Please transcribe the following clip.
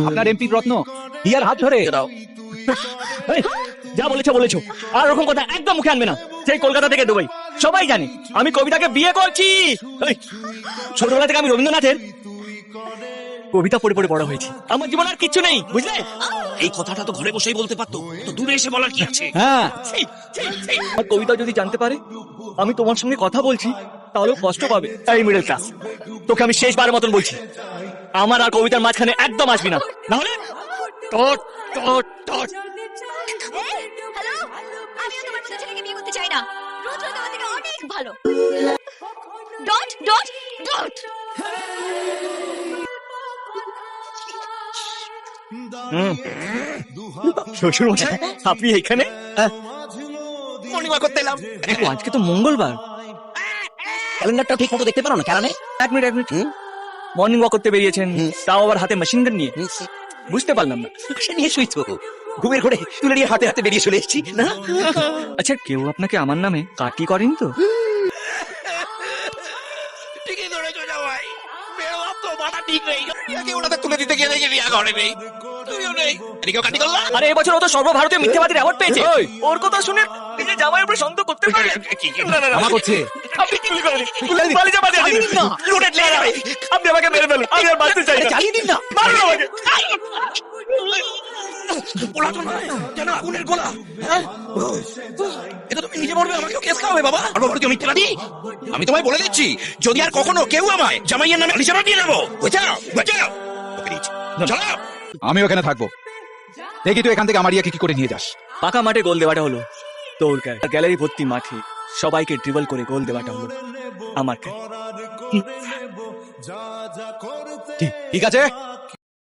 আপনার MP Ratna here হাত ধরে এই, যা বলেছো বলেছো, আর ওরকম কথা একদম মুখে আনবে না। সেই কলকাতা থেকে দুবাই সবাই জানে আমি কবিতাকে বিয়ে করছি। এই, ছোটবেলা থেকে আমি রবীন্দ্রনাথের কবিতা পড়ে পড়ে বড় হয়েছি। আমার জীবন আর কিচ্ছু নেই, বুঝলে? এই কথাটা তো ঘরে বসেই বলতে পারতো, তো দূরে এসে বলার কি আছে? হ্যাঁ, আর কবিতা যদি জানতে পারে আমি তোমার সঙ্গে কথা বলছি তাহলে কষ্ট পাবে। এই মিডল ক্লাস, তোকে আমি শেষবারের মতন বলছি, আমার আর কবিতার মাঝখানে একদম আসবি না, নাহলে টট টট টট। হ্যালো, আমিও তোমার মতো ছেলেকে বিয়ে করতে চাই না। রুদ্র তোমার থেকে অনেক ভালো। Dot dot dot. শ্বশুর মশাই, আপনি এখানে? মর্নিং ওয়াক করতে এলাম। দেখো, আজকে তো মঙ্গলবার, ক্যালেন্ডারটা ঠিক মতো দেখতে পারো না, কেন? এক মিনিট মর্নিং ওয়াক করতে বেরিয়েছেন, তাও আবার হাতে মেশিন গান নিয়ে? বুঝতে পারলাম না। সে নিয়ে শুইছো, ঘুমের ঘরে তুলে নিয়ে হাতে হাতে বেরিয়ে চলে এসেছি না। আচ্ছা, কেউ আপনাকে আমার নামে কাটি করেনি তো? ঠিকই ধরেছো জামাই, বেরো তো মাথা ঠিক নেই। ইয়াকে ওনাদের তুলে দিতে গিয়ে দেখি রিয়া ঘরে নেই, তুমিও নেই, এদিকেও কাটি করলা। আরে এবছর ও তো সর্বভারতীয় মিথ্যাবাদীর অ্যাওয়ার্ড পেয়েছে। ওর কথা শুনে নিজের জামাইয়ের উপরে সন্দেহ করতে পারে? না না না, ক্ষমা করছে। আপনি কি করেন? পালিয়ে যাবেন, চালিয়ে দিন না। লুটেড লেগে যাবে। আপনি আমাকে মেরে ফেলুন, আমি আর বাঁচতে চাই না। চালিয়ে দিন না। মারুন আমাকে। গোলা তো নয়, যেন আগুনের গোলা। হ্যাঁ? এটা তুমি নিজে মরবে, আমাকেও কেস খাওয়াবে বাবা। আর বাবা কি মিথ্যাবাদী? আমি তোমায় বলে দিচ্ছি, যদি আর কখনো কেউ আমায় জামাইয়ের নামে আলিশানা দিয়ে নেবো, বুঝাও বুঝাও। চলো। আমি ওখানে থাকবো, দেখি তুই এখান থেকে আমার ইয়াকে কি করে নিয়ে যাস। পাকা মাঠে গোল দেওয়াটা হলো তোর গায়ে, গ্যালারি ভর্তি মাঠে সবাইকে ড্রিবল করে গোল দেওয়াটা হলো আমার গায়ে। ঠিক আছে,